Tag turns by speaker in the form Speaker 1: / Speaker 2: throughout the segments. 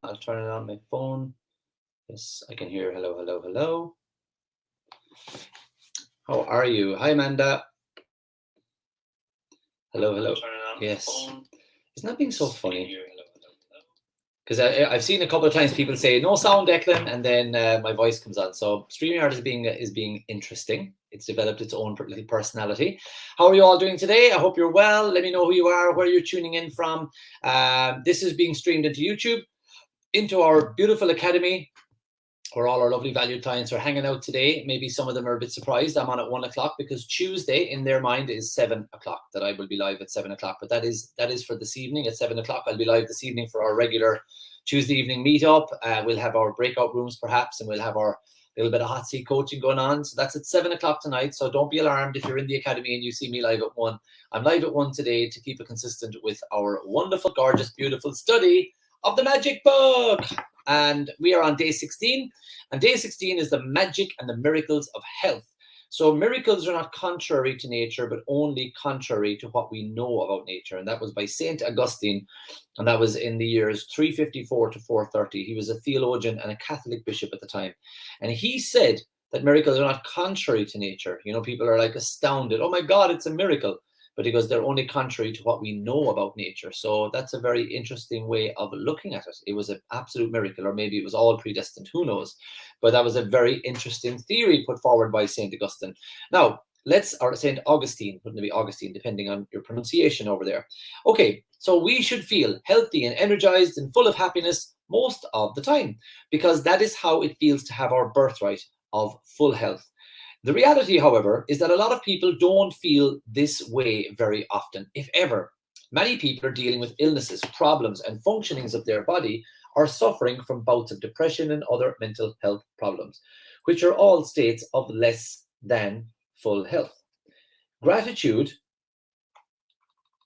Speaker 1: I'll turn it on my phone. Yes, I can hear. Hello, hello, hello. How are you? Hi, Amanda. Hello, hello. Yes. Isn't that being so funny? Because I've seen a couple of times people say no sound, Declan, and then my voice comes on. So StreamYard is being interesting. It's developed its own little personality. How are you all doing today? I hope you're well. Let me know who you are, where you're tuning in from. This is being streamed into YouTube, into our beautiful academy, where all our lovely valued clients are hanging out today. Maybe some of them are a bit surprised I'm on at 1 o'clock, because Tuesday in their mind is 7 o'clock, that I will be live at 7 o'clock. But that is for this evening at 7 o'clock. I'll be live this evening for our regular Tuesday evening meetup. We'll have our breakout rooms perhaps, and we'll have our little bit of hot seat coaching going on. So that's at 7 o'clock tonight. So don't be alarmed if you're in the academy and you see me live at 1. I'm live at 1 today to keep it consistent with our wonderful, gorgeous, beautiful study of the magic book. And we are on day 16. And day 16 is the magic and the miracles of health. So miracles are not contrary to nature, but only contrary to what we know about nature. And that was by Saint Augustine. And that was in the years 354 to 430. He was a theologian and a Catholic bishop at the time. And he said that miracles are not contrary to nature. You know, people are like astounded. Oh my God, it's a miracle. But he goes, they're only contrary to what we know about nature. So that's a very interesting way of looking at it. It was an absolute miracle, or maybe it was all predestined, who knows? But that was a very interesting theory put forward by St. Augustine. Now, or St. Augustine, wouldn't it be Augustine, depending on your pronunciation over there. Okay, so we should feel healthy and energized and full of happiness most of the time, because that is how it feels to have our birthright of full health. The reality, however, is that a lot of people don't feel this way very often, if ever. Many people are dealing with illnesses, problems, and functionings of their body, are suffering from bouts of depression and other mental health problems, which are all states of less than full health. Gratitude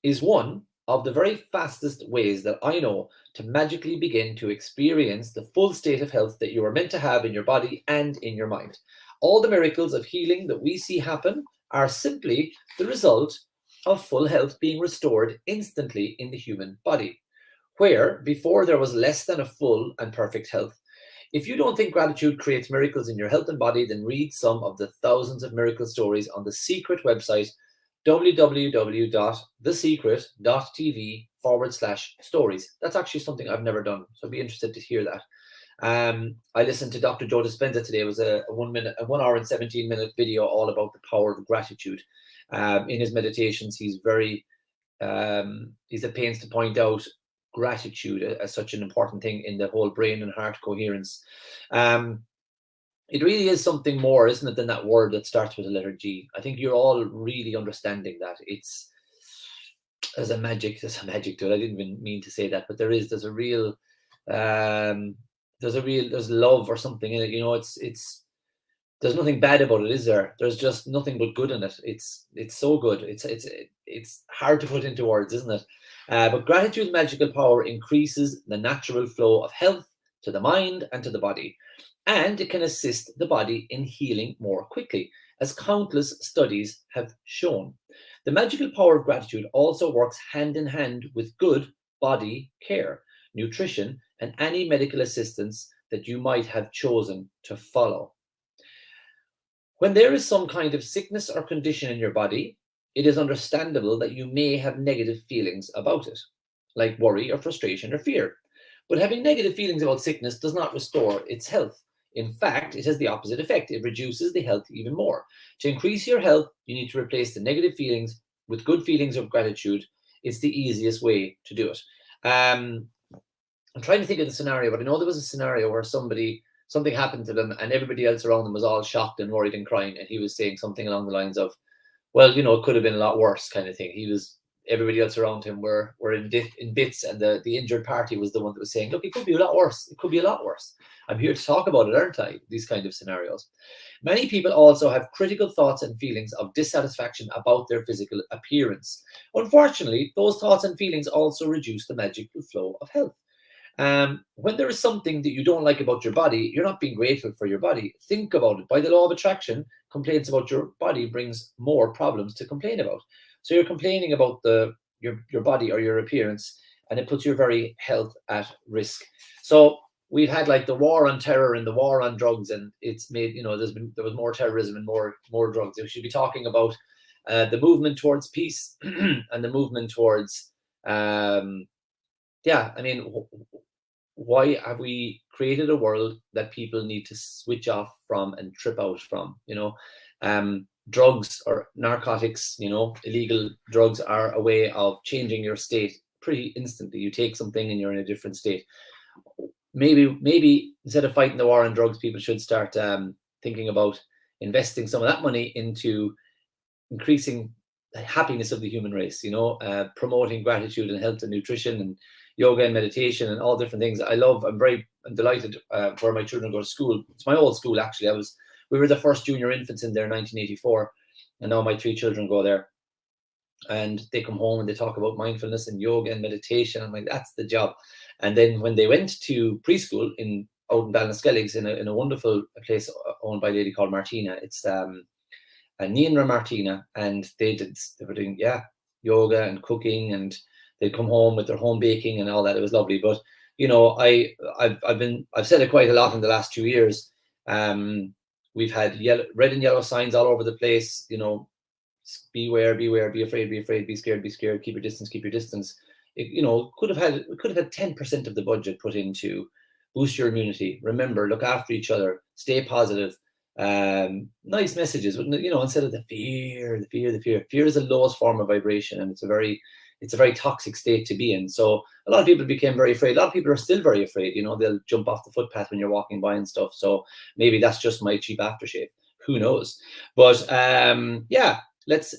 Speaker 1: is one of the very fastest ways that I know to magically begin to experience the full state of health that you are meant to have in your body and in your mind. All the miracles of healing that we see happen are simply the result of full health being restored instantly in the human body, where before there was less than a full and perfect health. If you don't think gratitude creates miracles in your health and body, then read some of the thousands of miracle stories on the Secret website, www.thesecret.tv/stories. That's actually something I've never done, so I'd be interested to hear that. I listened to Dr. Joe Dispenza today. It was a 1 hour and 17-minute video all about the power of gratitude. In his meditations, he's at pains to point out gratitude as such an important thing in the whole brain and heart coherence. It really is something more, isn't it, than that word that starts with the letter G. I think you're all really understanding that there's a magic to it. I didn't even mean to say that, but there's love or something in it. You know, there's nothing bad about it, is there? There's just nothing but good in it. It's so good. It's hard to put into words, isn't it? But gratitude's magical power increases the natural flow of health to the mind and to the body, and it can assist the body in healing more quickly, as countless studies have shown. The magical power of gratitude also works hand in hand with good body care, nutrition, and any medical assistance that you might have chosen to follow. When there is some kind of sickness or condition in your body, it is understandable that you may have negative feelings about it, like worry or frustration or fear. But having negative feelings about sickness does not restore its health. In fact, it has the opposite effect. It reduces the health even more. To increase your health, you need to replace the negative feelings with good feelings of gratitude. It's the easiest way to do it. I'm trying to think of the scenario, but I know there was a scenario where something happened to them and everybody else around them was all shocked and worried and crying. And he was saying something along the lines of, well, you know, it could have been a lot worse, kind of thing. Everybody else around him were in bits, and the injured party was the one that was saying, look, it could be a lot worse. It could be a lot worse. I'm here to talk about it, aren't I? These kind of scenarios. Many people also have critical thoughts and feelings of dissatisfaction about their physical appearance. Unfortunately, those thoughts and feelings also reduce the magical flow of health. When there is something that you don't like about your body, you're not being grateful for your body. Think about it. By the law of attraction, complaints about your body brings more problems to complain about. So you're complaining about your body or your appearance, and it puts your very health at risk. So we've had like the war on terror and the war on drugs, and it's made, you know, there was more terrorism and more drugs. We should be talking about the movement towards peace and the movement towards yeah, I mean, why have we created a world that people need to switch off from and trip out from? You know, drugs or narcotics, you know, illegal drugs are a way of changing your state pretty instantly. You take something and you're in a different state. Maybe instead of fighting the war on drugs, people should start thinking about investing some of that money into increasing the happiness of the human race, you know, promoting gratitude and health and nutrition and yoga and meditation and all different things. I'm delighted where my children go to school. It's my old school, actually. We were the first junior infants in there in 1984, and now my 3 children go there, and they come home and they talk about mindfulness and yoga and meditation. I'm like, that's the job. And then when they went to preschool out in Ballinaskelligs in a wonderful place owned by a lady called Martina, it's Nina Martina, and they were doing yoga and cooking, and they'd come home with their home baking and all that. It was lovely. But you know, I've said it quite a lot in the last 2 years. We've had red and yellow signs all over the place. You know, beware, beware, be afraid, be scared, keep your distance. You know, could have had 10% of the budget put into boost your immunity. Remember, look after each other, stay positive. Nice messages, you know, instead of the fear. Fear is the lowest form of vibration, and it's a very toxic state to be in. So a lot of people became very afraid. A lot of people are still very afraid. You know, they'll jump off the footpath when you're walking by and stuff. So maybe that's just my cheap aftershave. Who knows? But yeah, let's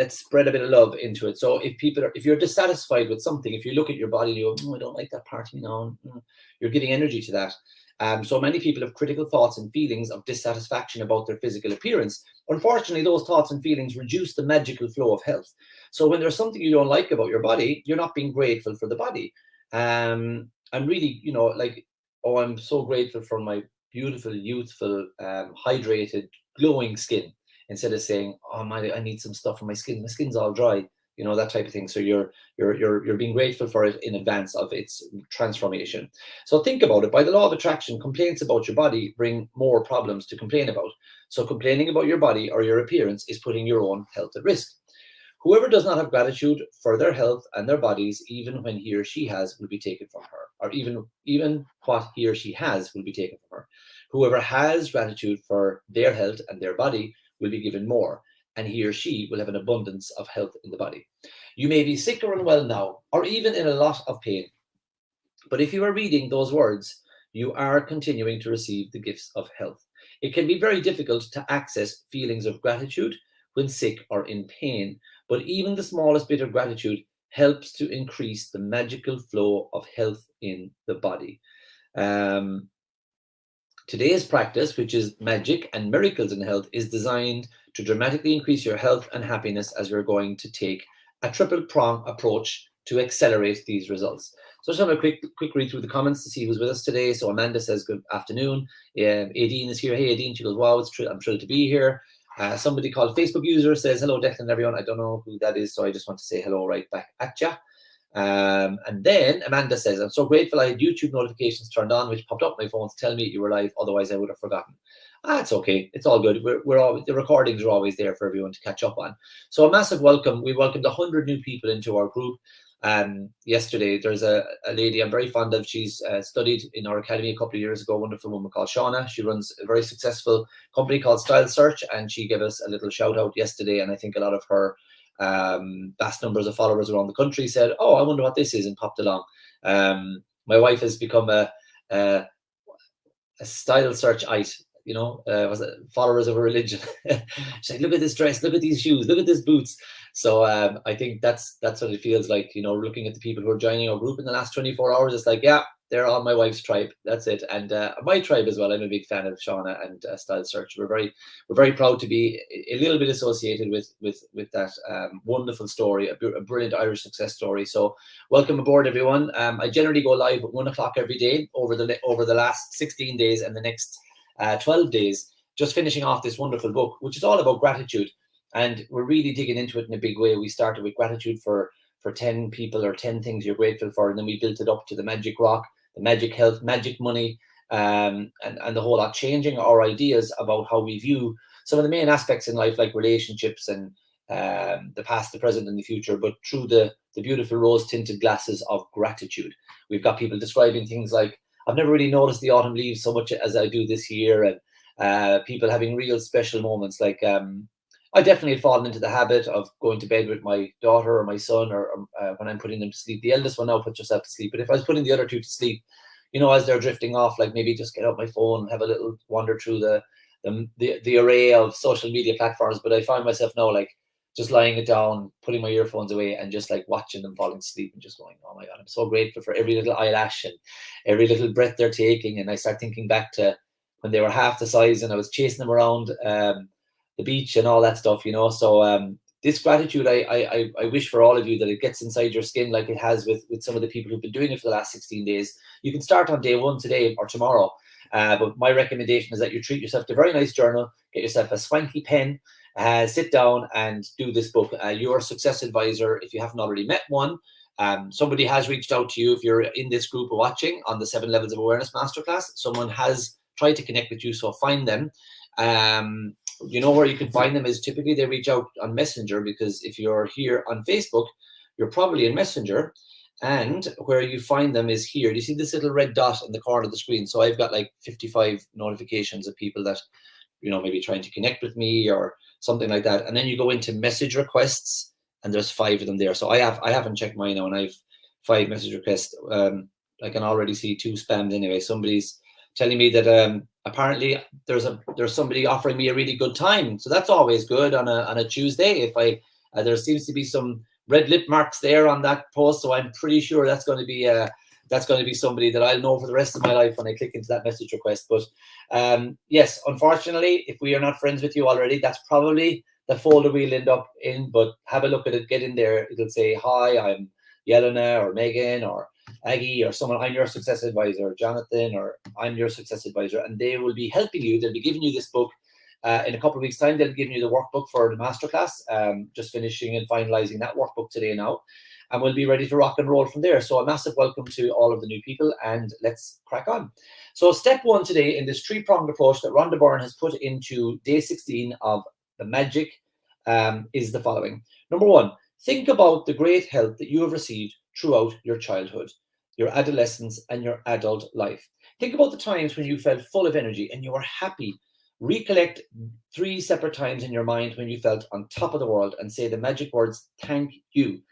Speaker 1: spread a bit of love into it. So if you're dissatisfied with something, if you look at your body and you go, I don't like that part, you know, you're giving energy to that. So many people have critical thoughts and feelings of dissatisfaction about their physical appearance. Unfortunately, those thoughts and feelings reduce the magical flow of health. So when there's something you don't like about your body, you're not being grateful for the body. I'm really, you know, like, oh, I'm so grateful for my beautiful, youthful, hydrated, glowing skin, instead of saying, oh, I need some stuff for my skin. My skin's all dry. You know, that type of thing. So you're being grateful for it in advance of its transformation. So think about it. By the law of attraction, complaints about your body bring more problems to complain about. So complaining about your body or your appearance is putting your own health at risk. Whoever does not have gratitude for their health and their bodies, even when he or she has, will be taken from her, or even what he or she has will be taken from her. Whoever has gratitude for their health and their body will be given more, and he or she will have an abundance of health in the body. You may be sick or unwell now, or even in a lot of pain. But if you are reading those words, you are continuing to receive the gifts of health. It can be very difficult to access feelings of gratitude when sick or in pain, but even the smallest bit of gratitude helps to increase the magical flow of health in the body. Today's practice, which is magic and miracles in health, is designed to dramatically increase your health and happiness, as we're going to take a triple prong approach to accelerate these results. So just have a quick read through the comments to see who's with us today. So Amanda says, good afternoon. Aideen is here. Hey, Aideen. She goes, wow, I'm thrilled to be here. Somebody called Facebook user says, hello, Declan, everyone. I don't know who that is, so I just want to say hello right back at ya. And then Amanda says, I'm so grateful I had YouTube notifications turned on, which popped up on my phone to tell me you were live. Otherwise, I would have forgotten. It's okay. It's all good. The recordings are always there for everyone to catch up on. So a massive welcome. We welcomed 100 new people into our group. Yesterday, there's a lady I'm very fond of. She's studied in our academy a couple of years ago, a wonderful woman called Shauna. She runs a very successful company called Style Search, and she gave us a little shout out yesterday. And I think a lot of her vast numbers of followers around the country said, oh, I wonder what this is, and popped along. My wife has become a Style Searchite, you know, was it followers of a religion. She's like, look at this dress, look at these shoes, look at these boots. So I think that's what it feels like, you know, looking at the people who are joining our group in the last 24 hours. It's like, yeah, they're on my wife's tribe. That's it. And my tribe as well. I'm a big fan of Shauna and Style Search. We're very proud to be a little bit associated with that wonderful story, a brilliant Irish success story. So welcome aboard, everyone. I generally go live at 1 o'clock every day over the last 16 days and the next 12 days, just finishing off this wonderful book, which is all about gratitude. And we're really digging into it in a big way. We started with gratitude for 10 people or 10 things you're grateful for. And then we built it up to the magic rock, the magic health, magic money, and the whole lot, changing our ideas about how we view some of the main aspects in life, like relationships and the past, the present, and the future, but through the beautiful rose-tinted glasses of gratitude. We've got people describing things like, I've never really noticed the autumn leaves so much as I do this year, and people having real special moments. Like I definitely had fallen into the habit of going to bed with my daughter or my son, or when I'm putting them to sleep. The eldest one now puts herself to sleep, but if I was putting the other two to sleep, you know, as they're drifting off, like maybe just get out my phone and have a little wander through the array of social media platforms. But I find myself now like just lying it down, putting my earphones away, and just like watching them falling asleep and just going, oh my God, I'm so grateful for every little eyelash and every little breath they're taking. And I start thinking back to when they were half the size and I was chasing them around the beach and all that stuff, you know. So this gratitude, I wish for all of you that it gets inside your skin like it has with some of the people who've been doing it for the last 16 days. You can start on day one today or tomorrow. But my recommendation is that you treat yourself to a very nice journal, get yourself a swanky pen, sit down and do this book. Your success advisor, if you haven't already met one, somebody has reached out to you. If you're in this group watching on the 7 Levels of Awareness Masterclass, someone has tried to connect with you, so find them. You know where you can find them is typically they reach out on Messenger, because if you're here on Facebook, you're probably in Messenger. And where you find them is here. You see this little red dot in the corner of the screen? So I've got like 55 notifications of people that, you know, maybe trying to connect with me or something like that. And then you go into message requests, and there's 5 of them there. So I haven't checked mine now, and I've 5 message requests. I can already see 2 spammed anyway. Somebody's telling me that apparently there's somebody offering me a really good time. So that's always good on a Tuesday. If there seems to be some red lip marks there on that post, so I'm pretty sure that's going to be somebody that I'll know for the rest of my life when I click into that message request. But yes, unfortunately, if we are not friends with you already, that's probably the folder we'll end up in. But have a look at it, get in there. It'll say, hi, I'm Yelena or Megan or Aggie or someone, I'm your success advisor, Jonathan, or I'm your success advisor, and they will be helping you. They'll be giving you this book. In a couple of weeks' time, they'll be giving you the workbook for the masterclass. Just finishing and finalizing that workbook today now, and we'll be ready to rock and roll from there. So a massive welcome to all of the new people, and let's crack on. So step 1 today in this 3-pronged approach that Rhonda Byrne has put into day 16 of the magic is the following. Number 1, think about the great health that you have received throughout your childhood, your adolescence, and your adult life. Think about the times when you felt full of energy and you were happy. Recollect 3 separate times in your mind when you felt on top of the world, and say the magic words, thank you,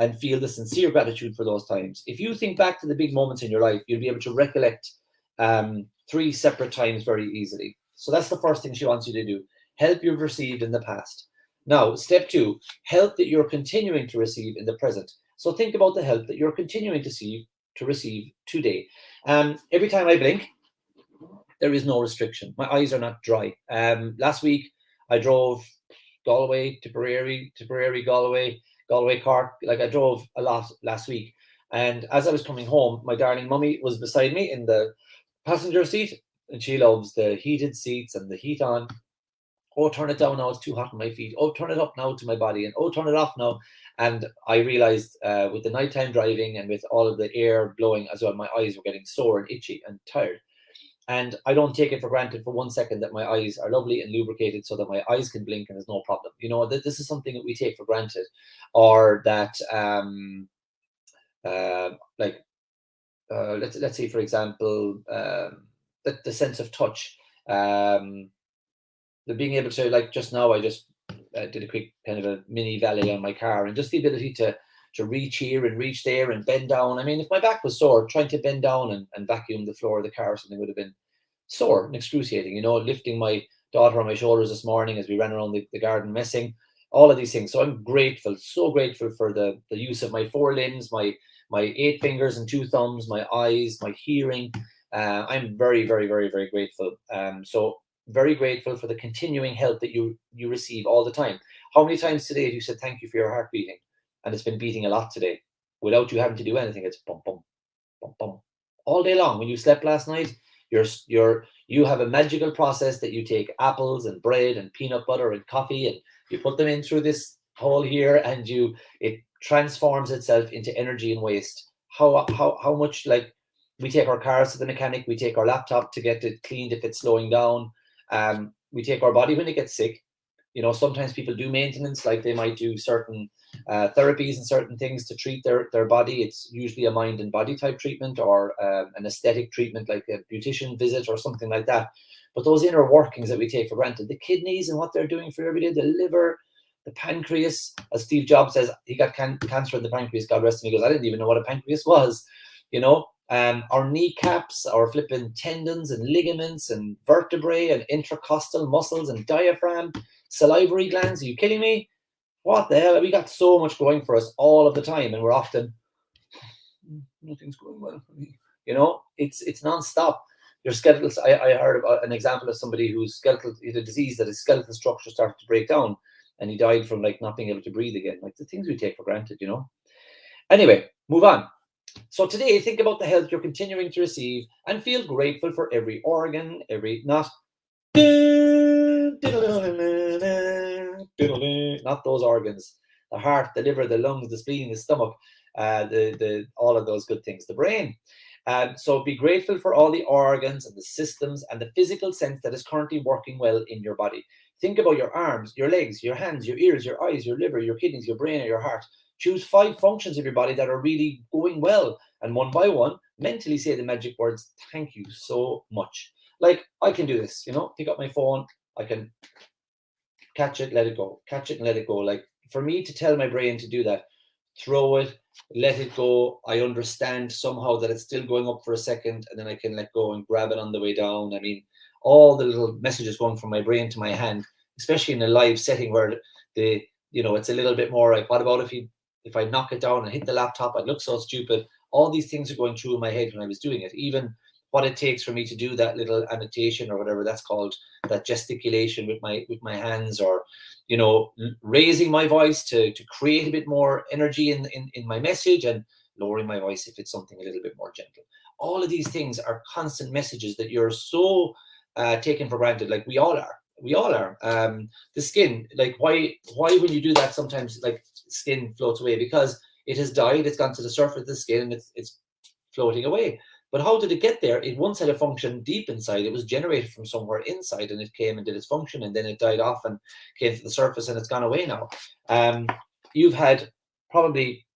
Speaker 1: and feel the sincere gratitude for those times. If you think back to the big moments in your life, you'll be able to recollect 3 separate times very easily. So that's the first thing she wants you to do. Help you've received in the past. Now, step 2, help that you're continuing to receive in the present. So think about the help that you're continuing to receive today. Every time I blink, there is no restriction. My eyes are not dry. Last week, I drove Galway, Tipperary, Galway, Cork. Like, I drove a lot last week. And as I was coming home, my darling mummy was beside me in the passenger seat, and she loves the heated seats and the heat on. Oh, turn it down now, it's too hot on my feet. Oh, turn it up now to my body. And oh, turn it off now. And I realized with the nighttime driving and with all of the air blowing as well, my eyes were getting sore and itchy and tired. And I don't take it for granted for 1 second that my eyes are lovely and lubricated so that my eyes can blink and there's no problem. You know, this is something that we take for granted. Or that, let's say, for example, the sense of touch. The being able to, like, just now, I just did a quick kind of a mini valet on my car, and just the ability to reach here and reach there and bend down. I mean, if my back was sore, trying to bend down and vacuum the floor of the car or something would have been sore and excruciating. You know, lifting my daughter on my shoulders this morning as we ran around the garden messing, all of these things. So I'm grateful, so grateful for the use of my 4 limbs, my 8 fingers and 2 thumbs, my eyes, my hearing. I'm very, very, very, very grateful. So very grateful for the continuing help that you receive all the time. How many times today have you said thank you for your heart beating? And it's been beating a lot today without you having to do anything. It's bum, bum, bum, bum. All day long. When you slept last night, you have a magical process that you take apples and bread and peanut butter and coffee, and you put them in through this hole here, and it transforms itself into energy and waste. How much, like, we take our cars to the mechanic, we take our laptop to get it cleaned if it's slowing down. We take our body when it gets sick. Sometimes people do maintenance, like they might do certain therapies and certain things to treat their body. It's usually a mind and body type treatment, or an aesthetic treatment, like a beautician visit or something like that. But those inner workings that we take for granted, the kidneys and what they're doing for every day, the liver, the pancreas, as Steve Jobs says, he got cancer in the pancreas, God rest him. He goes, I didn't even know what a pancreas was. Our kneecaps, our flipping tendons and ligaments and vertebrae and intercostal muscles and diaphragm, salivary glands. Are you kidding me? What the hell? We got so much going for us all of the time, and we're often, nothing's going well for me. It's non-stop. Your skeletal, I heard about an example of somebody whose skeletal, he had a disease that his skeletal structure started to break down, and he died from like not being able to breathe again. Like the things we take for granted, Anyway, move on. So today, think about the health you're continuing to receive and feel grateful for every organ, not those organs, the heart, the liver, the lungs, the spleen, the stomach, all of those good things, the brain. So be grateful for all the organs and the systems and the physical sense that is currently working well in your body. Think about your arms, your legs, your hands, your ears, your eyes, your liver, your kidneys, your brain, or your heart. Choose 5 functions of your body that are really going well, and one by one, mentally say the magic words, thank you so much. Like, I can do this, pick up my phone, I can catch it, let it go, catch it and let it go. Like, for me to tell my brain to do that, throw it, let it go. I understand somehow that it's still going up for a second, and then I can let go and grab it on the way down. I mean, all the little messages going from my brain to my hand, especially in a live setting where it's a little bit more like, what about if I knock it down and hit the laptop, I'd look so stupid. All these things are going through in my head when I was doing it. Even what it takes for me to do that little annotation or whatever that's called, that gesticulation with my hands, or raising my voice to create a bit more energy in my message, and lowering my voice if it's something a little bit more gentle. All of these things are constant messages that you're so taken for granted. Like we all are. The skin, like why when you do that, sometimes like skin floats away because it has died, it's gone to the surface of the skin, and it's floating away. But how did it get there? It once had a function deep inside. It was generated from somewhere inside, and it came and did its function, and then it died off and came to the surface, and it's gone away now. You've had probably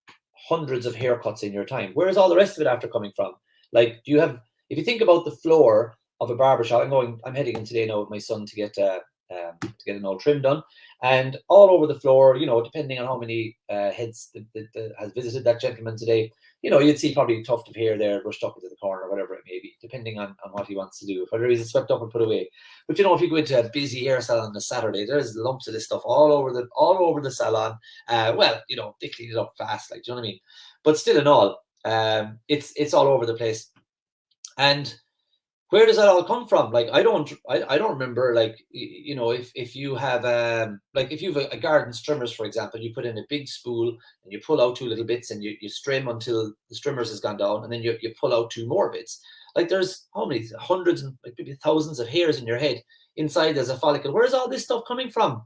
Speaker 1: hundreds of haircuts in your time. Where's all the rest of it after coming from? Like, if you think about the floor of a barbershop, I'm heading in today now with my son to get an old trim done, and all over the floor, depending on how many heads that has visited that gentleman today, you'd see probably a tuft of hair there brushed up into the corner, or whatever it may be, depending on what he wants to do, whether he's swept up and put away. But if you go into a busy hair salon on a Saturday, there's lumps of this stuff all over the salon. They clean it up fast, like, do you know what I mean? But still, in all, it's all over the place. And where does that all come from? Like, I don't remember, like, if you have if you have a garden strimmers, for example, you put in a big spool and you pull out 2 little bits, and you strim until the strimmers has gone down, and then you pull out 2 more bits. Like, there's how many hundreds and maybe thousands of hairs in your head. Inside there's a follicle. Where's all this stuff coming from?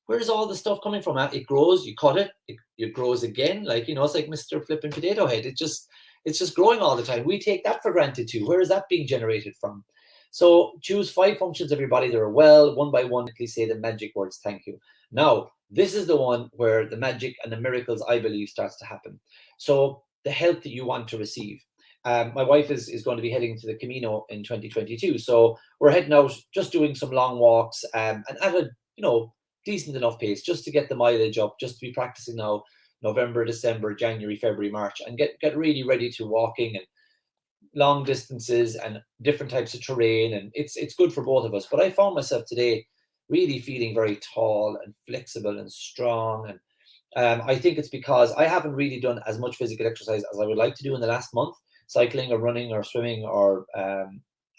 Speaker 1: Where's all the stuff coming from? It grows, you cut it, it grows again. Like, it's like Mr. Flippin' Potato Head. It's just growing all the time. We take that for granted too. Where is that being generated from? So choose 5 functions of your body that are well, one by one. Please say the magic words, thank you. Now, this is the one where the magic and the miracles, I believe, starts to happen. So the health that you want to receive. My wife is going to be heading to the Camino in 2022. So we're heading out, just doing some long walks, and at a, decent enough pace, just to get the mileage up, just to be practicing now November, December, January, February, March, and get really ready to walking and long distances and different types of terrain. And it's good for both of us. But I found myself today really feeling very tall and flexible and strong. And I think it's because I haven't really done as much physical exercise as I would like to do in the last month, cycling or running or swimming or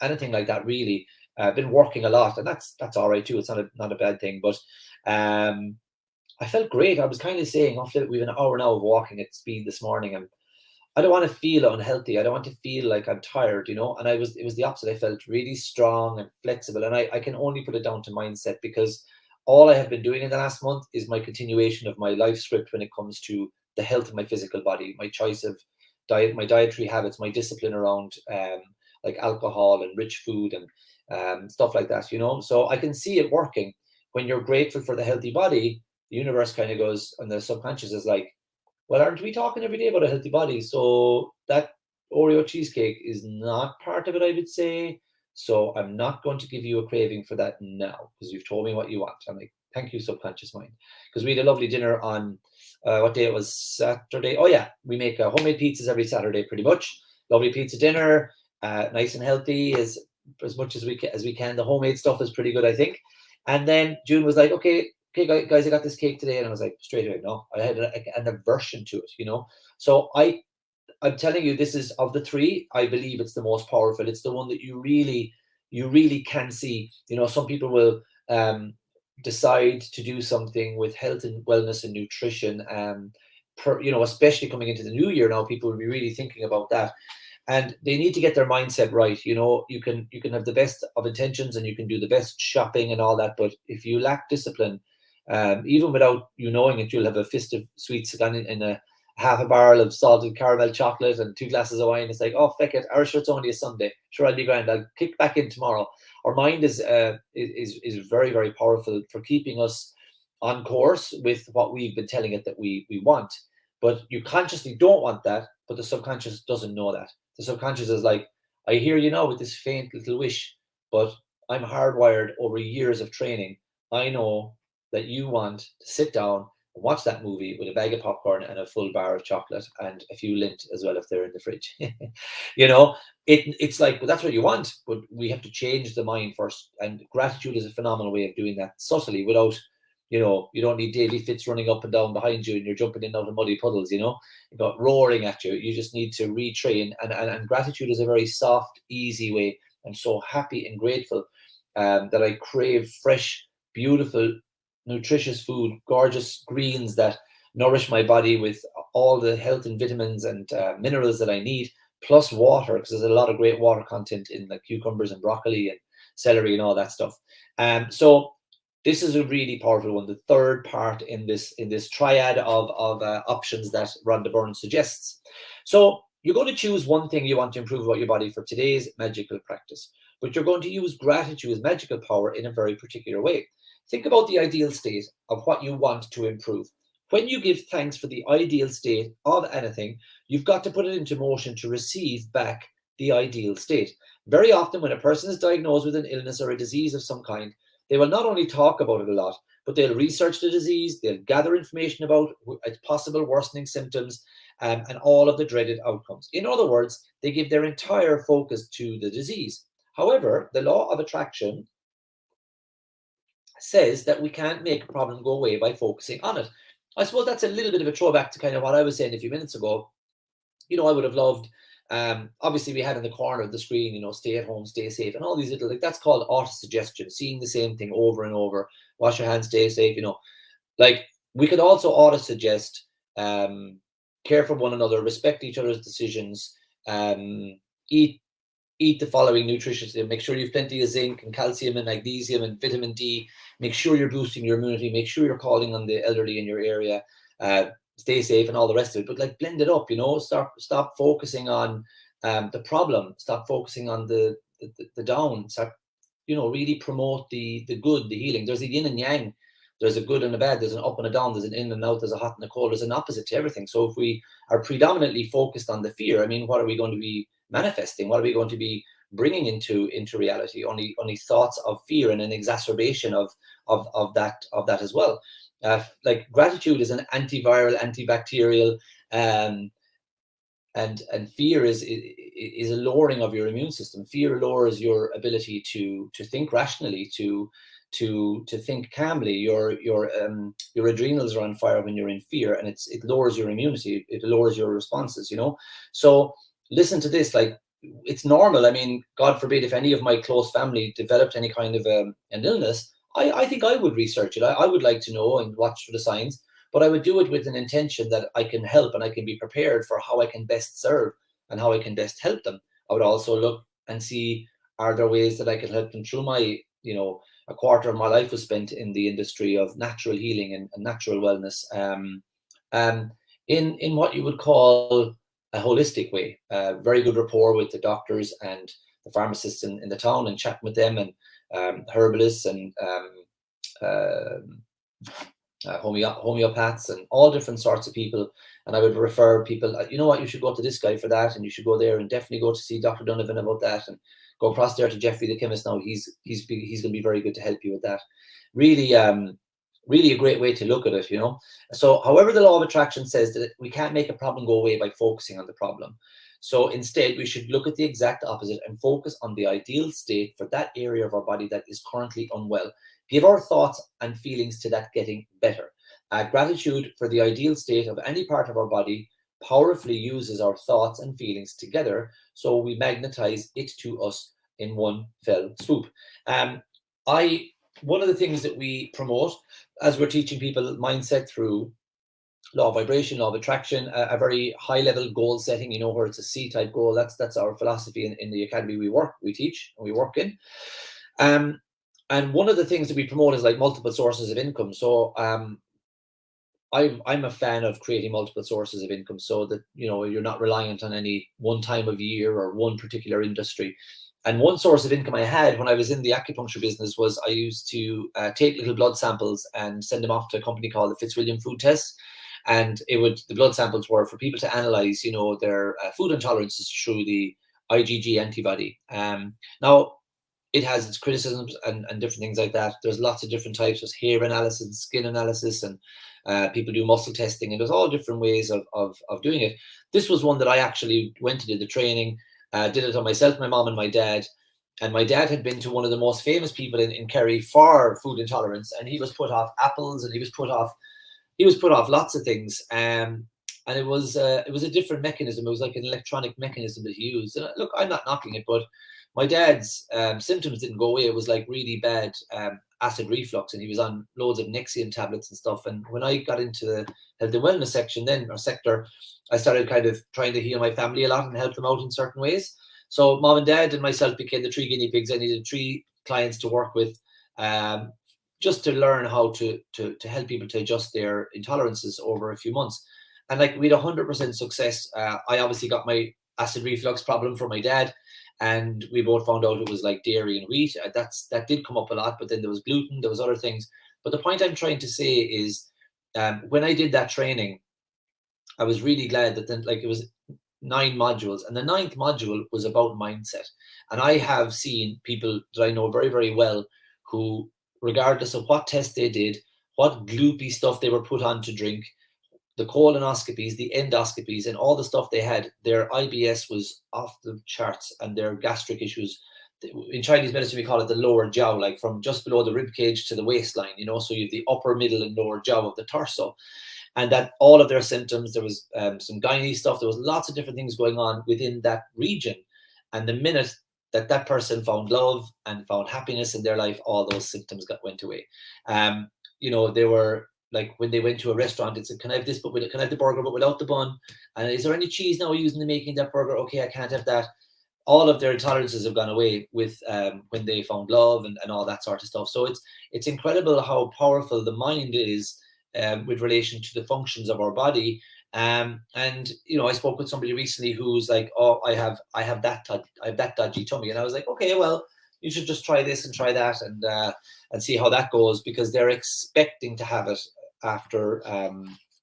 Speaker 1: anything like that, really. I've been working a lot, and that's all right too. It's not a bad thing. But I felt great. I was kind of saying, after we've an hour now of walking at speed this morning, and I don't want to feel unhealthy. I don't want to feel like I'm tired, And it was the opposite. I felt really strong and flexible, and I can only put it down to mindset, because all I have been doing in the last month is my continuation of my life script when it comes to the health of my physical body, my choice of diet, my dietary habits, my discipline around like alcohol and rich food and stuff like that, you know. So I can see it working. When you're grateful for the healthy body, the universe kind of goes, and the subconscious is like, well, aren't we talking every day about a healthy body? So that Oreo cheesecake is not part of it, I would say. So I'm not going to give you a craving for that now because you've told me what you want. I'm like, thank you, subconscious mind. Because we had a lovely dinner on what day it was? Saturday. Oh yeah, we make homemade pizzas every Saturday, pretty much. Lovely pizza dinner, nice and healthy as much as we can. The homemade stuff is pretty good, I think. And then June was like, okay, guys, I got this cake today, and I was like, straight away, no, I had an aversion to it, you know. So I'm telling you, this is, of the three, I believe it's the most powerful. It's the one that you really can see. You know, some people will decide to do something with health and wellness and nutrition, you know, especially coming into the new year now, people will be really thinking about that. And they need to get their mindset right. You know, you can have the best of intentions and you can do the best shopping and all that, but if you lack discipline, even without you knowing it, you'll have a fist of sweets in a half a barrel of salted caramel chocolate and 2 glasses of wine. It's like, oh, feck it, or sure, it's only a Sunday. Sure, I'll be grand. I'll kick back in tomorrow. Our mind is very, very powerful for keeping us on course with what we've been telling it that we want. But you consciously don't want that, but the subconscious doesn't know that. The subconscious is like, I hear you now with this faint little wish, but I'm hardwired over years of training. I know that you want to sit down and watch that movie with a bag of popcorn and a full bar of chocolate and a few Lindt as well if they're in the fridge. You know, it's like, well, that's what you want, but we have to change the mind first. And gratitude is a phenomenal way of doing that subtly without, you know, you don't need Davy Fitz running up and down behind you and you're jumping in and out of muddy puddles, you know, roaring at you. You just need to retrain. And gratitude is a very soft, easy way. I'm so happy and grateful that I crave fresh, beautiful, nutritious food, gorgeous greens that nourish my body with all the health and vitamins and minerals that I need, plus water, because there's a lot of great water content in the cucumbers and broccoli and celery and all that stuff. So this is a really powerful one, the third part in this triad of options that Rhonda Byrne suggests. So you're going to choose one thing you want to improve about your body for today's magical practice, but you're going to use gratitude's magical power in a very particular way. Think about the ideal state of what you want to improve. When you give thanks for the ideal state of anything, you've got to put it into motion to receive back the ideal state. Very often when a person is diagnosed with an illness or a disease of some kind, they will not only talk about it a lot, but they'll research the disease, they'll gather information about its possible worsening symptoms, and all of the dreaded outcomes. In other words, they give their entire focus to the disease. However, the law of attraction says that we can't make a problem go away by focusing on it. I suppose that's a little bit of a throwback to kind of what I was saying a few minutes ago. You know, I would have loved, obviously we had in the corner of the screen, you know, stay at home, stay safe, and all these little, like, that's called auto-suggestion, seeing the same thing over and over, wash your hands, stay safe, you know. Like, we could also auto-suggest, care for one another, respect each other's decisions, eat the following nutritiously. Make sure you have plenty of zinc and calcium and magnesium and vitamin D. Make sure you're boosting your immunity. Make sure you're calling on the elderly in your area. Stay safe and all the rest of it. But like, blend it up, you know. Stop focusing on the problem. Stop focusing on the down. Start, you know, really promote the good, the healing. There's a yin and yang. There's a good and a bad. There's an up and a down. There's an in and out. There's a hot and a cold. There's an opposite to everything. So if we are predominantly focused on the fear, I mean, what are we going to be manifesting? What are we going to be bringing into reality? Only thoughts of fear and an exacerbation of that as well. Like, gratitude is an antiviral, antibacterial, and fear is a lowering of your immune system. Fear lowers your ability to think rationally, to think calmly. Your adrenals are on fire when you're in fear, and it lowers your immunity. It lowers your responses, you know. So listen to this, like, it's normal. I mean, God forbid if any of my close family developed any kind of an illness, I think I would research it. I would like to know and watch for the signs, but I would do it with an intention that I can help and I can be prepared for how I can best serve and how I can best help them. I would also look and see, are there ways that I can help them through my, you know, a quarter of my life was spent in the industry of natural healing and natural wellness, in what you would call a holistic way. Very good rapport with the doctors and the pharmacists in the town, and chatting with them, and herbalists and homeopaths and all different sorts of people. And I would refer people, you know what, you should go to this guy for that, and you should go there, and definitely go to see Dr. Donovan about that, and go across there to Jeffrey the chemist now. He's going to be very good to help you with that. Really, really a great way to look at it, you know. So however, the law of attraction says that we can't make a problem go away by focusing on the problem. So instead, we should look at the exact opposite and focus on the ideal state for that area of our body that is currently unwell. Give our thoughts and feelings to that getting better. Gratitude for the ideal state of any part of our body powerfully uses our thoughts and feelings together, so we magnetize it to us in one fell swoop. One of the things that we promote as we're teaching people mindset through law of vibration, law of attraction, a very high level goal setting, you know, where it's a C-type goal. That's our philosophy in the academy we teach, and we work in. And one of the things that we promote is like multiple sources of income. So I'm a fan of creating multiple sources of income, so that, you know, you're not reliant on any one time of year or one particular industry. And one source of income I had when I was in the acupuncture business was I used to take little blood samples and send them off to a company called the Fitzwilliam Food Test. And the blood samples were for people to analyze, you know, their food intolerances through the IgG antibody. Now, it has its criticisms and different things like that. There's lots of different types. There's hair analysis, skin analysis, and people do muscle testing, and there's all different ways of doing it. This was one that I actually went to do the training, did it on myself, my mom, and my dad. And my dad had been to one of the most famous people in Kerry for food intolerance, and he was put off apples, and he was put off lots of things. And it was a different mechanism. It was like an electronic mechanism that he used. And look, I'm not knocking it, but my dad's symptoms didn't go away. It was like really bad acid reflux, and he was on loads of Nexium tablets and stuff. And when I got into the health and wellness sector, I started kind of trying to heal my family a lot and help them out in certain ways. So mom and dad and myself became the 3 guinea pigs. I needed 3 clients to work with, just to learn how to help people to adjust their intolerances over a few months. And like, we had 100% success. I obviously got my acid reflux problem from my dad, and we both found out it was like dairy and wheat. That did come up a lot, but then there was gluten, there was other things. But the point I'm trying to say is, when I did that training, I was really glad that then, like, it was 9 modules, and the 9th module was about mindset. And I have seen people that I know very, very well who, regardless of what test they did, what gloopy stuff they were put on to drink, the colonoscopies, the endoscopies, and all the stuff they had, their IBS was off the charts, and their gastric issues. In Chinese medicine, we call it the lower jiao, like from just below the rib cage to the waistline, you know, so you have the upper, middle, and lower jiao of the torso. And that all of their symptoms, there was some gynae stuff, there was lots of different things going on within that region. And the minute that person found love and found happiness in their life, all those symptoms went away. You know, they were like, when they went to a restaurant, it's, can I have this, but can I have the burger but without the bun? And is there any cheese now using the making that burger? Okay, I can't have that. All of their intolerances have gone away with when they found love and all that sort of stuff. So it's incredible how powerful the mind is with relation to the functions of our body. And you know, I spoke with somebody recently who's like, oh, I have that dodgy tummy, and I was like, okay, well, you should just try this and try that and see how that goes, because they're expecting to have it after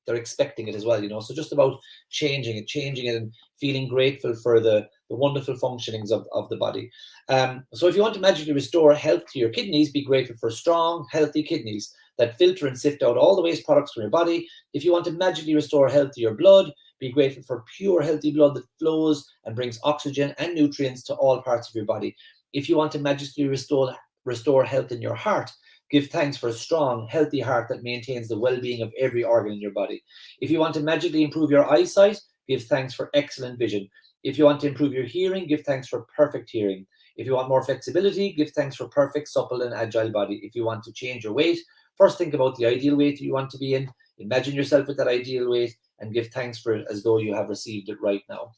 Speaker 1: they're expecting it as well, you know. So just about changing it and feeling grateful for the wonderful functionings of the body. So if you want to magically restore health to your kidneys, be grateful for strong, healthy kidneys that filter and sift out all the waste products from your body. If you want to magically restore health to your blood, be grateful for pure, healthy blood that flows and brings oxygen and nutrients to all parts of your body. If you want to magically restore health in your heart, give thanks for a strong, healthy heart that maintains the well-being of every organ in your body. If you want to magically improve your eyesight, give thanks for excellent vision. If you want to improve your hearing, give thanks for perfect hearing. If you want more flexibility, give thanks for perfect, supple, and agile body. If you want to change your weight, first think about the ideal weight you want to be in. Imagine yourself with that ideal weight and give thanks for it as though you have received it right now.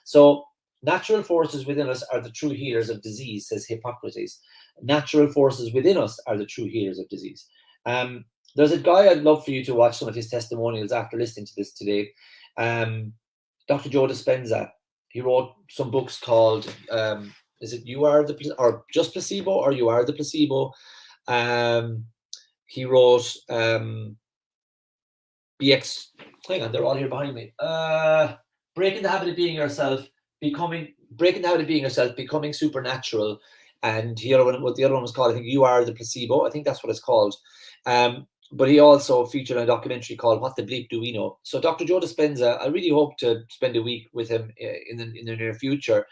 Speaker 1: So Natural forces within us are the true healers of disease, says Hippocrates. Natural forces within us are the true healers of disease. There's a guy I'd love for you to watch some of his testimonials after listening to this today. Dr. Joe Dispenza. He wrote some books called, is it You Are the, or Just Placebo, or You Are the Placebo? He wrote BX, hang on, they're all here behind me. Breaking the Habit of Being Yourself, Breaking the Habit of Being Yourself, Becoming Supernatural. And the other one was called, I think, You Are the Placebo. I think that's what it's called. But he also featured a documentary called What the Bleep Do We Know? So Dr. Joe Dispenza, I really hope to spend a week with him in the near future.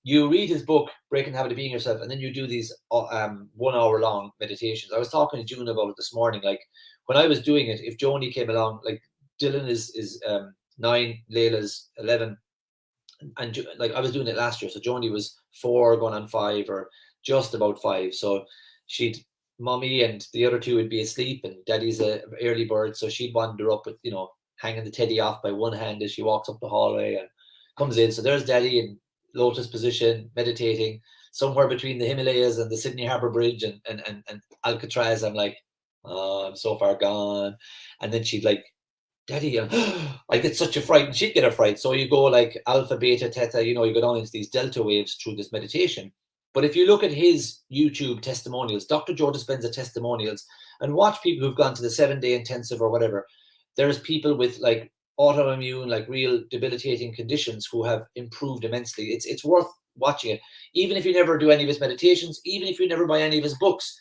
Speaker 1: You read his book, Breaking the Habit of Being Yourself, and then you do these 1 hour long meditations. I was talking to June about it this morning. Like, when I was doing it, if Joni came along, like Dylan is 9, Layla's 11, and like I was doing it last year, so Joni was 4 going on 5, or just about 5. So mommy and the other 2 would be asleep, and daddy's a early bird, so she'd wander up with, hanging the teddy off by one hand as she walks up the hallway and comes in. So there's daddy in lotus position, meditating somewhere between the Himalayas and the Sydney Harbour Bridge and Alcatraz. I'm like, oh, I'm so far gone. And then she'd like, daddy, I get such a fright, and she'd get a fright. So you go like alpha, beta, theta, you go down into these delta waves through this meditation. But if you look at his YouTube testimonials, Dr. Joe Dispenza testimonials, and watch people who've gone to the 7-day intensive or whatever, there's people with like autoimmune, like real debilitating conditions who have improved immensely. It's worth watching it. Even if you never do any of his meditations, even if you never buy any of his books,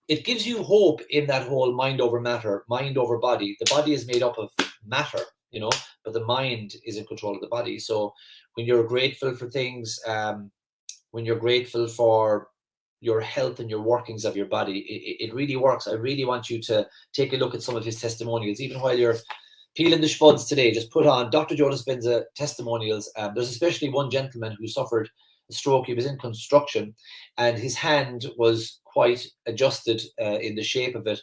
Speaker 1: it gives you hope in that whole mind over matter, mind over body. The body is made up of matter, but the mind is in control of the body. So when you're grateful for things, when you're grateful for your health and your workings of your body, it really works. I really want you to take a look at some of his testimonials, even while you're peeling the spuds today. Just put on Dr. Joe Dispenza testimonials. There's especially one gentleman who suffered a stroke. He was in construction, and his hand was quite adjusted in the shape of it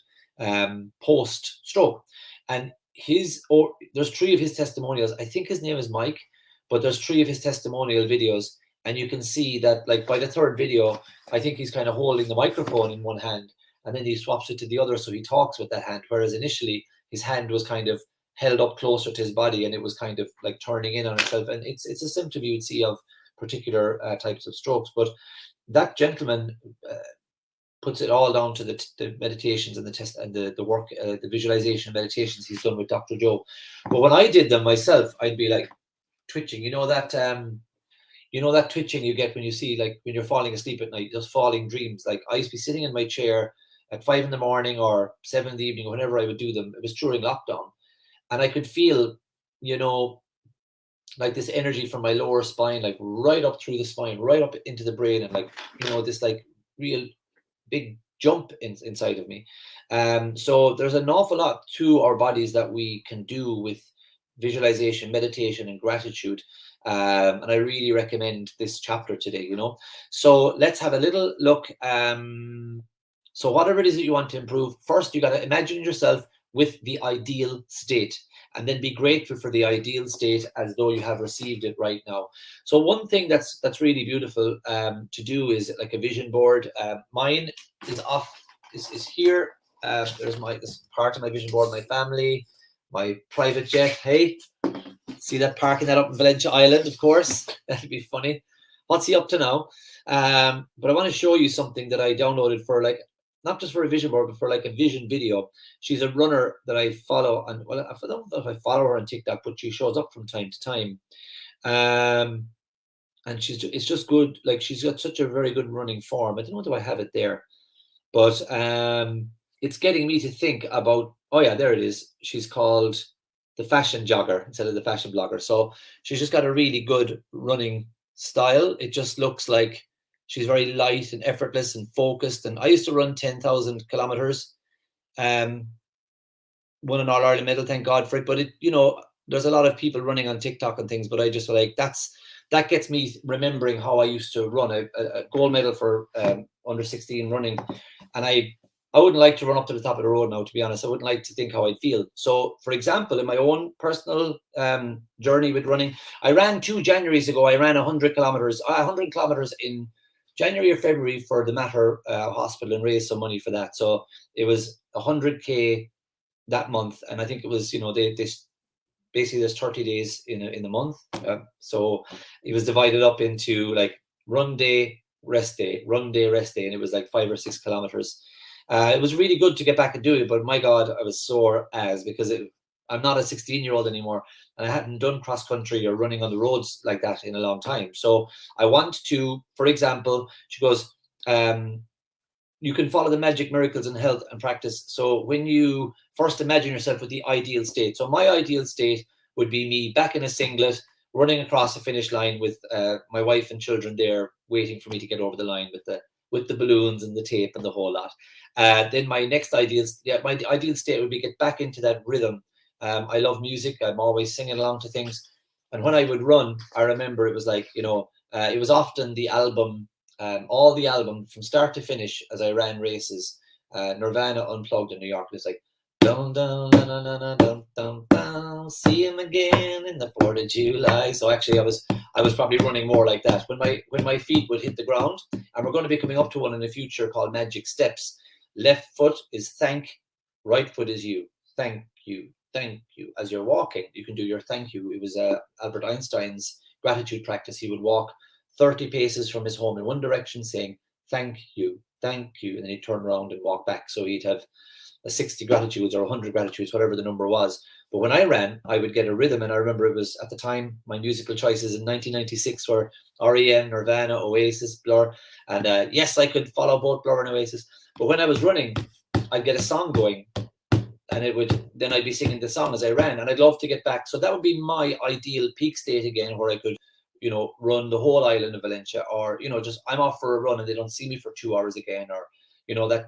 Speaker 1: post-stroke. And there's 3 of his testimonials. I think his name is Mike, but there's 3 of his testimonial videos. And you can see that, like, by the 3rd video, I think he's kind of holding the microphone in one hand, and then he swaps it to the other, so he talks with that hand. Whereas initially, his hand was kind of held up closer to his body, and it was kind of like turning in on itself. And it's a symptom you would see of particular types of strokes. But that gentleman puts it all down to the meditations and the test and the work, the visualization meditations he's done with Dr. Joe. But when I did them myself, I'd be like twitching. That twitching you get when you see, like, when you're falling asleep at night, just falling dreams. Like, I used to be sitting in my chair at 5 in the morning or 7 in the evening, or whenever I would do them. It was during lockdown, and I could feel, like this energy from my lower spine, like right up through the spine, right up into the brain, and like, this like real big jump inside of me. So there's an awful lot to our bodies that we can do with visualization, meditation, and gratitude. And I really recommend this chapter today, So let's have a little look. So whatever it is that you want to improve, first you got to imagine yourself with the ideal state, and then be grateful for the ideal state as though you have received it right now. So one thing that's really beautiful to do is like a vision board. Mine is is here. There's this part of my vision board, my family, my private jet. Hey, see that, parking that up in Valentia Island, of course. That'd be funny. What's he up to now? But I want to show you something that I downloaded for, like, not just for a vision board, but for like a vision video. She's a runner that I follow, and well, I don't know if I follow her on TikTok, but she shows up from time to time. And it's just good. Like, she's got such a very good running form. I don't know, do I have it there? But it's getting me to think about, oh yeah, there it is. She's called the Fashion Jogger instead of the Fashion Blogger. So she's just got a really good running style. It just looks like she's very light and effortless and focused. And I used to run 10,000 kilometers, won an All-Ireland medal, thank God for it. But there's a lot of people running on TikTok and things, but I just like, that gets me remembering how I used to run a gold medal for under 16 running. And I I wouldn't like to run up to the top of the road now, to be honest. I wouldn't like to think how I'd feel. So, for example, in my own personal journey with running, I ran 2 Januaries ago. I ran 100 kilometers in January or February for the Mater Hospital and raised some money for that. So it was 100K that month. And I think it was, they basically there's 30 days in the month. So it was divided up into like run day, rest day, run day, rest day. And it was like 5 or 6 kilometers. It was really good to get back and do it, but my God, I was sore because I'm not a 16-year-old anymore, and I hadn't done cross country or running on the roads like that in a long time. So I want to, for example, she goes, you can follow the magic miracles in health and practice. So when you first imagine yourself with the ideal state. So my ideal state would be me back in a singlet, running across the finish line with my wife and children there waiting for me to get over the line with the balloons and the tape and the whole lot. Then my ideal state would be get back into that rhythm. I love music. I'm always singing along to things. And when I would run, I remember it was like, it was often the album, all the album from start to finish as I ran races. Nirvana Unplugged in New York. It's like, dun, dun, dun, dun, dun, dun, dun, dun, see him again in the 4th of July. So actually I was probably running more like that. When my feet would hit the ground, and we're going to be coming up to one in the future called Magic Steps. Left foot is thank, right foot is you. Thank you, thank you. As you're walking, you can do your thank you. It was Albert Einstein's gratitude practice. He would walk 30 paces from his home in one direction saying, thank you, and then he'd turn around and walk back. So he'd have 60 gratitudes or 100 gratitudes, whatever the number was. But when I ran, I would get a rhythm. And I remember it was at the time, my musical choices in 1996 were REM, Nirvana, Oasis, Blur. And yes, I could follow both Blur and Oasis. But when I was running, I'd get a song going. And then I'd be singing the song as I ran. And I'd love to get back. So that would be my ideal peak state again, where I could, run the whole island of Valencia, or, just I'm off for a run and they don't see me for 2 hours again, or, that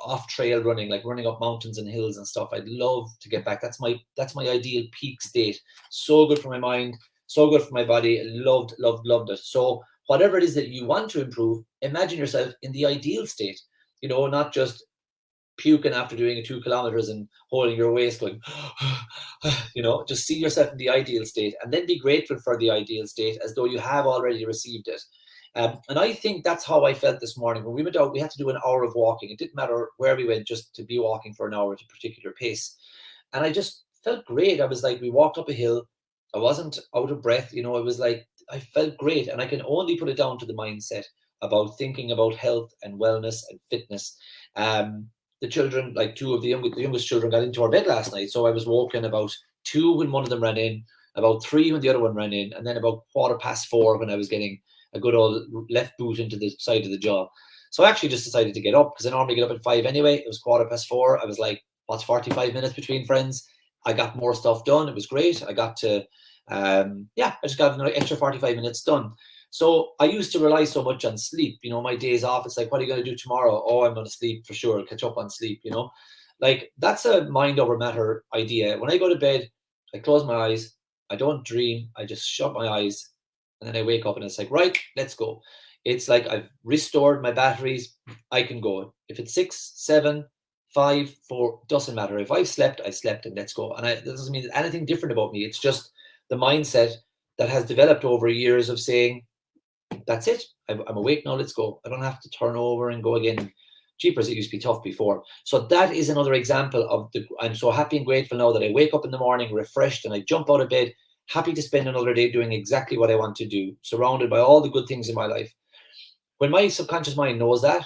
Speaker 1: off trail running, like running up mountains and hills and stuff. I'd love to get back. That's my ideal peak state. So good for my mind, so good for my body. Loved it. So whatever it is that you want to improve, imagine yourself in the ideal state, not just puking after doing 2 kilometers and holding your waist going, just see yourself in the ideal state, and then be grateful for the ideal state as though you have already received it. And I think that's how I felt this morning. When we went out, we had to do an hour of walking. It didn't matter where we went, just to be walking for an hour at a particular pace. And I just felt great. I was like, we walked up a hill. I wasn't out of breath. It was like, I felt great. And I can only put it down to the mindset about thinking about health and wellness and fitness. The children, like 2 of the youngest children, got into our bed last night. So I was woken about 2 when one of them ran in, about 3 when the other one ran in, and then about 4:15 when I was getting a good old left boot into the side of the jaw. So I actually just decided to get up, because I normally get up at 5 anyway. It was 4:15. I was like, what's 45 minutes between friends? I got more stuff done. It was great. I got to, I just got another extra 45 minutes done. So I used to rely so much on sleep. My days off, it's like, what are you going to do tomorrow? Oh, I'm going to sleep for sure. Catch up on sleep, Like, that's a mind over matter idea. When I go to bed, I close my eyes. I don't dream. I just shut my eyes. And then I wake up and it's like, right, let's go. It's like I've restored my batteries. I can go. If it's 6, 7, 5, 4, doesn't matter. If I've slept, I slept, and let's go. And that doesn't mean anything different about me. It's just the mindset that has developed over years of saying, that's it. I'm awake now. Let's go. I don't have to turn over and go again. Jeepers, it used to be tough before. So that is another example of I'm so happy and grateful now that I wake up in the morning refreshed and I jump out of bed, happy to spend another day doing exactly what I want to do, surrounded by all the good things in my life. When my subconscious mind knows that,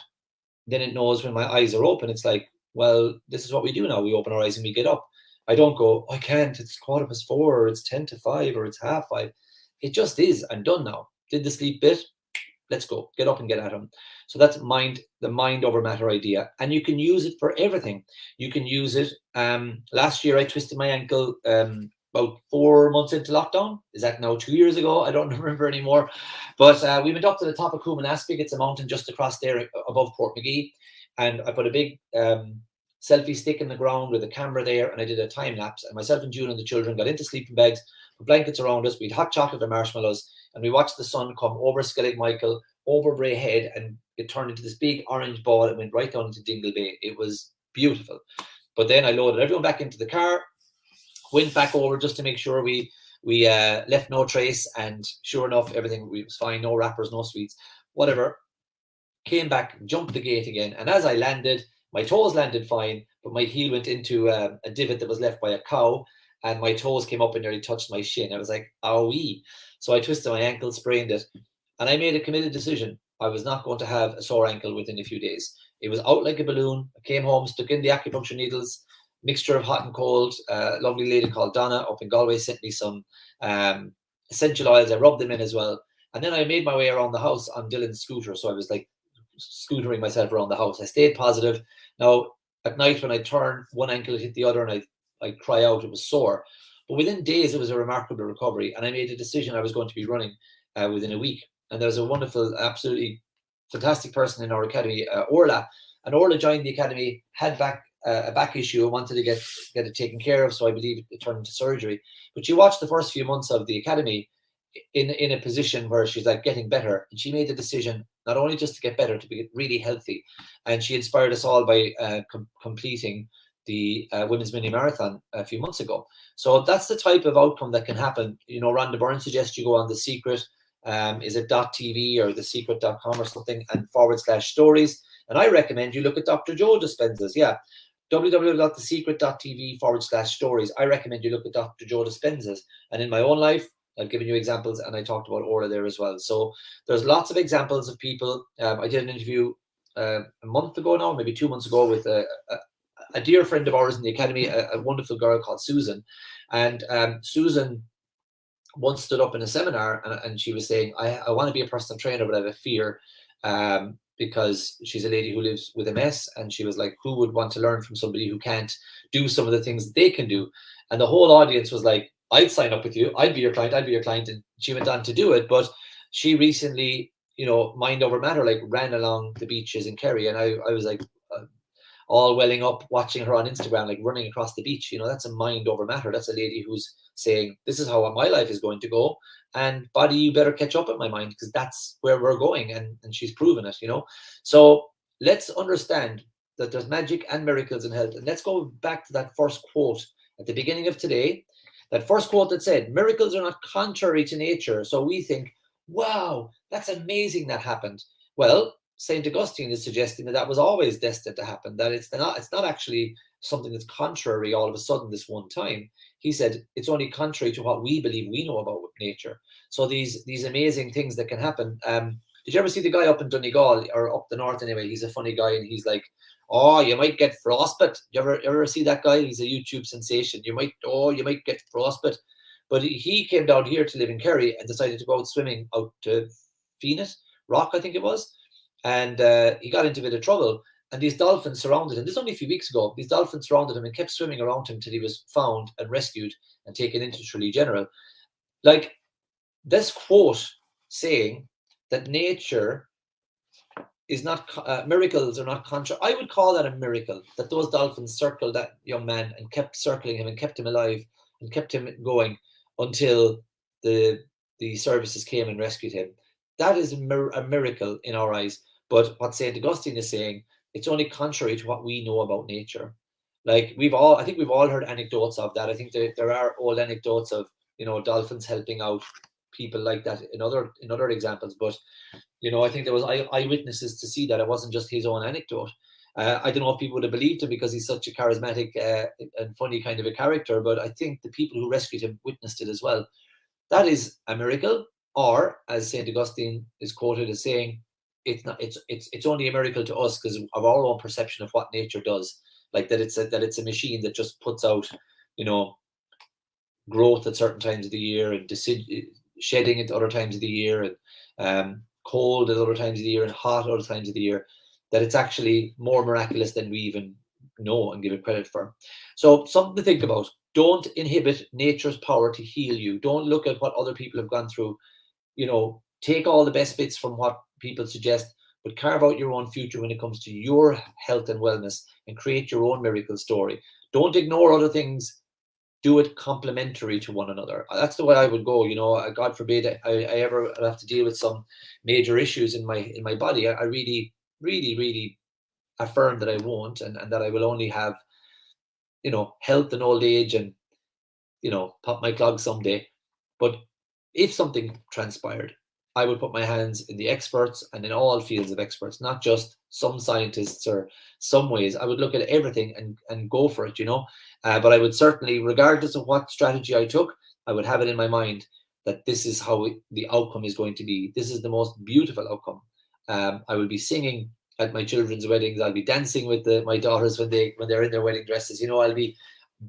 Speaker 1: then it knows when my eyes are open, it's like, well, this is what we do now. We open our eyes and we get up. I don't go, I can't, it's 4:15, or it's 4:50, or it's 5:30. It just is. I'm done now. Did the sleep bit? Let's go. Get up and get at them. So that's the mind over matter idea. And you can use it for everything. You can use it. Last year, I twisted my ankle about 4 months into lockdown. Is that now 2 years ago? I don't remember anymore. But we went up to the top of Cooman-Aspig. It's a mountain just across there above Portmagee. And I put a big selfie stick in the ground with a camera there, and I did a time lapse. And myself and June and the children got into sleeping bags, put blankets around us. We had hot chocolate and marshmallows, and we watched the sun come over Skellig Michael, over Bray Head, and it turned into this big orange ball. It went right down into Dingle Bay. It was beautiful. But then I loaded everyone back into the car, went back over just to make sure we left no trace, and sure enough, everything was fine. No wrappers, no sweets, whatever. Came back, jumped the gate again, and as I landed, my toes landed fine, but my heel went into a divot that was left by a cow, and my toes came up and nearly touched my shin. I was like, owie. So I twisted my ankle, sprained it, and I made a committed decision. I was not going to have a sore ankle within a few days. It was out like a balloon. I came home, stuck in the acupuncture needles, mixture of hot and cold. A lovely lady called Donna up in Galway sent me some essential oils. I rubbed them in as well. And then I made my way around the house on Dylan's scooter. So I was like scootering myself around the house. I stayed positive. Now, at night when I turn, one ankle hit the other and I cry out. It was sore. But within days, it was a remarkable recovery. And I made a decision I was going to be running within a week. And there was a wonderful, absolutely fantastic person in our academy, Orla. And Orla joined the academy, had a back issue and wanted to get it taken care of. So I believe it turned into surgery. But she watched the first few months of the academy in a position where she's like getting better. And she made the decision not only just to get better, to be really healthy. And she inspired us all by completing the women's mini marathon a few months ago. So that's the type of outcome that can happen. You know, Rhonda Byrne suggests you go on The Secret. Is it .tv or thesecret.com or something, and /stories. And I recommend you look at Dr. Joe Dispenza's. Yeah. www.thesecret.tv /stories. I recommend you look at Dr. Joe Dispenza's. And in my own life, I've given you examples, and I talked about Orla there as well. So there's lots of examples of people. I did an interview a month ago now, maybe 2 months ago, with a dear friend of ours in the academy, a wonderful girl called Susan. And Susan once stood up in a seminar and she was saying, I want to be a personal trainer, but I have a fear because she's a lady who lives with MS. And she was like, who would want to learn from somebody who can't do some of the things that they can do? And the whole audience was like, I'd sign up with you. I'd be your client. I'd be your client. And she went on to do it. But she recently, you know, mind over matter, like ran along the beaches in Kerry. And I was like, all welling up watching her on Instagram, like running across the beach. You know, that's a mind over matter. That's a lady who's saying, this is how my life is going to go. And body, you better catch up with my mind, because that's where we're going. And she's proven it, you know. So let's understand that there's magic and miracles in health. And let's go back to that first quote at the beginning of today. That first quote that said, miracles are not contrary to nature. So we think, wow, that's amazing that happened. Well, St. Augustine is suggesting that was always destined to happen, that it's not actually something that's contrary all of a sudden this one time. He said it's only contrary to what we believe we know about nature. So these amazing things that can happen. Did you ever see the guy up in Donegal, or up the north anyway? He's a funny guy, and he's like, oh, you might get frostbite. You ever see that guy? He's a YouTube sensation. You might get frostbite. But he came down here to live in Kerry and decided to go out swimming out to Phoenix Rock, I think it was. And he got into a bit of trouble. And these dolphins surrounded him. This was only a few weeks ago. These dolphins surrounded him and kept swimming around him till he was found and rescued and taken into Tralee General. Like this quote saying that nature is not, miracles are not contrary. I would call that a miracle, that those dolphins circled that young man and kept circling him and kept him alive and kept him going until the services came and rescued him. That is a miracle in our eyes. But what St. Augustine is saying, it's only contrary to what we know about nature. Like I think we've all heard anecdotes of that. I think there are old anecdotes of, you know, dolphins helping out people like that in other examples. But, you know, I think there was eyewitnesses to see that. It wasn't just his own anecdote. I don't know if people would have believed him because he's such a charismatic and funny kind of a character, but I think the people who rescued him witnessed it as well. That is a miracle, or as St. Augustine is quoted as saying, it's only a miracle to us because of our own perception of what nature does. Like that it's a machine that just puts out, you know, growth at certain times of the year and shedding at other times of the year, and cold at other times of the year and hot at other times of the year. That it's actually more miraculous than we even know and give it credit for. So something to think about. Don't inhibit nature's power to heal you. Don't look at what other people have gone through. You know, take all the best bits from what people suggest, but carve out your own future when it comes to your health and wellness and create your own miracle story. Don't ignore other things. do it complementary to one another. That's the way I would go. You know, God forbid I ever have to deal with some major issues in my body. I really, really, really affirm that I won't, and that I will only have, you know, health and old age and, you know, pop my clog someday. But if something transpired, I would put my hands in the experts and in all fields of experts, not just some scientists or some ways. I would look at everything and go for it, you know. But I would certainly, regardless of what strategy I took, I would have it in my mind that this is how the outcome is going to be. This is the most beautiful outcome. I will be singing at my children's weddings. I'll be dancing with my daughters when they're in their wedding dresses. You know,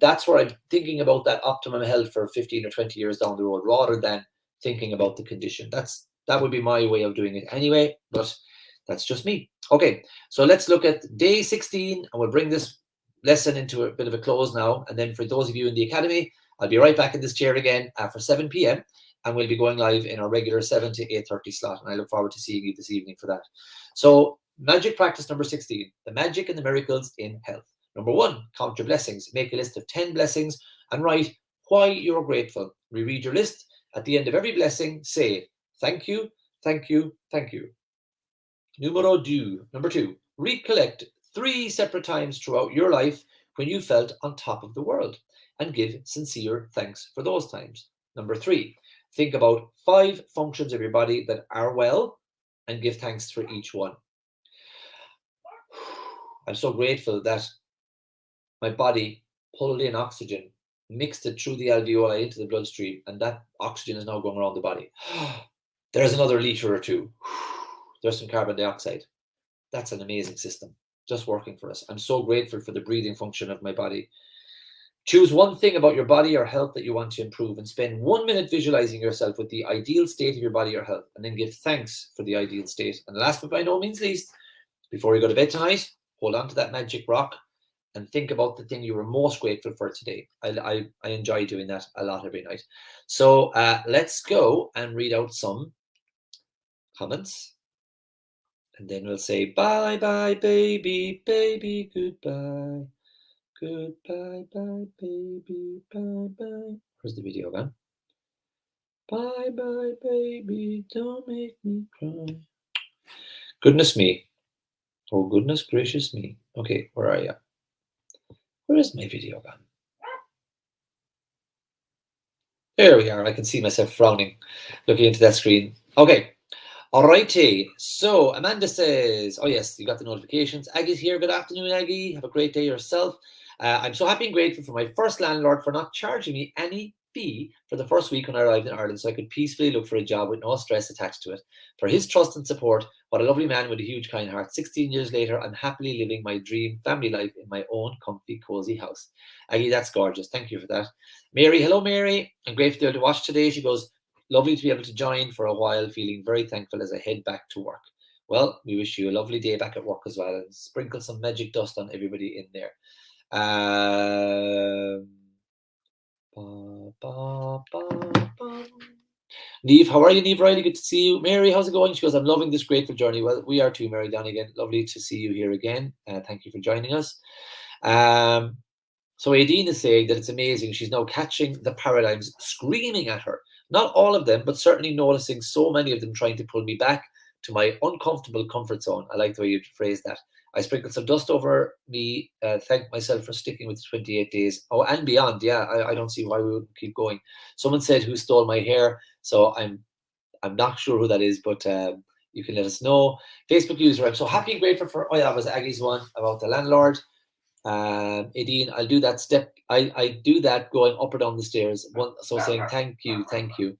Speaker 1: that's where I'm thinking about that optimum health for 15 or 20 years down the road, rather than thinking about the condition. That would be my way of doing it anyway, but that's just me. Okay, so let's look at day 16, and we'll bring this lesson into a bit of a close now. And then for those of you in the academy, I'll be right back in this chair again for 7 p.m. and we'll be going live in our regular 7 to 8:30 slot. And I look forward to seeing you this evening for that. So magic practice number 16, the magic and the miracles in health. Number 1, count your blessings. Make a list of 10 blessings and write why you're grateful. Reread your list. At the end of every blessing, say, thank you, thank you, thank you. Numero 2. Number 2, recollect 3 separate times throughout your life when you felt on top of the world and give sincere thanks for those times. Number 3, think about 5 functions of your body that are well and give thanks for each one. I'm so grateful that my body pulled in oxygen, mixed it through the alveoli into the bloodstream, and that oxygen is now going around the body. There's another liter or 2. There's some carbon dioxide. That's an amazing system, just working for us. I'm so grateful for the breathing function of my body. Choose one thing about your body or health that you want to improve and spend 1 minute visualizing yourself with the ideal state of your body or health, and then give thanks for the ideal state. And last but by no means least, before you go to bed tonight, hold on to that magic rock and think about the thing you were most grateful for today. I enjoy doing that a lot every night. So let's go and read out some comments. And then we'll say, bye, bye, baby, baby, goodbye. Goodbye, bye, baby, bye, bye. Where's the video gone? Bye, bye, baby, don't make me cry. Goodness me. Oh, goodness gracious me. Okay, where are you? Where is my video gone? There we are. I can see myself frowning, looking into that screen. Okay. Alrighty. So Amanda says, oh yes, you got the notifications. Aggie's here. Good afternoon, Aggie. Have a great day yourself. I'm so happy and grateful for my first landlord for not charging me any fee for the first week when I arrived in Ireland, so I could peacefully look for a job with no stress attached to it. For his trust and support, what a lovely man with a huge kind heart. 16 years later, I'm happily living my dream family life in my own comfy, cozy house. Aggie, that's gorgeous. Thank you for that. Mary, hello, Mary. I'm grateful to watch today. She goes, lovely to be able to join for a while, feeling very thankful as I head back to work. Well, we wish you a lovely day back at work as well, and sprinkle some magic dust on everybody in there. Neve, how are you, Neve Riley? Good to see you. Mary, how's it going? She goes, I'm loving this grateful journey. Well, we are too, Mary Donegan. Lovely to see you here again. Thank you for joining us. So Aideen is saying that it's amazing. She's now catching the paradigms screaming at her. Not all of them, but certainly noticing so many of them trying to pull me back to my uncomfortable comfort zone. I like the way you phrase that. I sprinkled some dust over me, thank myself for sticking with 28 days. Oh, and beyond. Yeah, I don't see why we wouldn't keep going. Someone said who stole my hair, so I'm not sure who that is, but you can let us know. Facebook user, I'm so happy and grateful for, oh yeah, that was Aggie's one about the landlord. Aideen, I'll do that step. I do that going up or down the stairs. So saying thank you.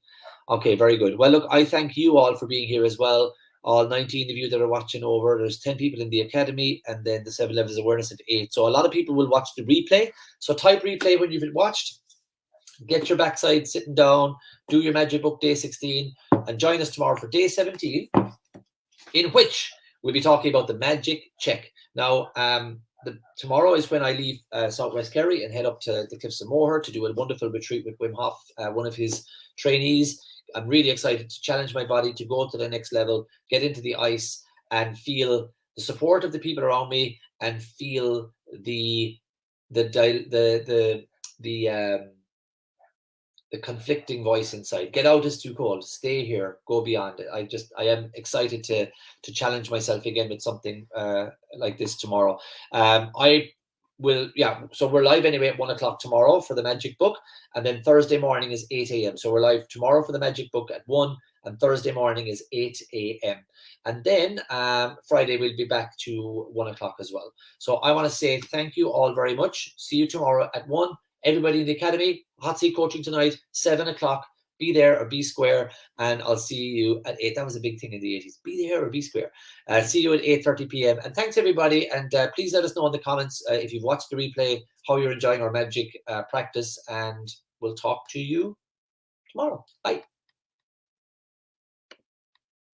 Speaker 1: Okay, very good. Well, look, I thank you all for being here as well. All 19 of you that are watching over. There's 10 people in the academy, and then the 7 levels of awareness of 8. So a lot of people will watch the replay. So type replay when you've watched. Get your backside sitting down. Do your Magic Book Day 16, and join us tomorrow for Day 17, in which we'll be talking about the Magic Check. Now, tomorrow is when I leave Southwest Kerry and head up to the Cliffs of Moher to do a wonderful retreat with Wim Hof, one of his trainees. I'm really excited to challenge my body to go to the next level, get into the ice, and feel the support of the people around me, and feel the the conflicting voice inside. Get out is too cold. Stay here. Go beyond it. I am excited to challenge myself again with something like this tomorrow. I will, yeah. So we're live anyway at 1 o'clock tomorrow for the Magic Book, and then Thursday morning is 8 a.m. So we're live tomorrow for the Magic Book at 1, and Thursday morning is 8 a.m. And then Friday we'll be back to 1 o'clock as well. So I want to say thank you all very much. See you tomorrow at 1. Everybody in the academy, hot seat coaching tonight, 7 o'clock. Be there or be square, and I'll see you at 8. That was a big thing in the 80s. Be there or be square. See you at 8:30 p.m. And thanks, everybody. And please let us know in the comments if you've watched the replay, how you're enjoying our Magic practice. And we'll talk to you tomorrow. Bye.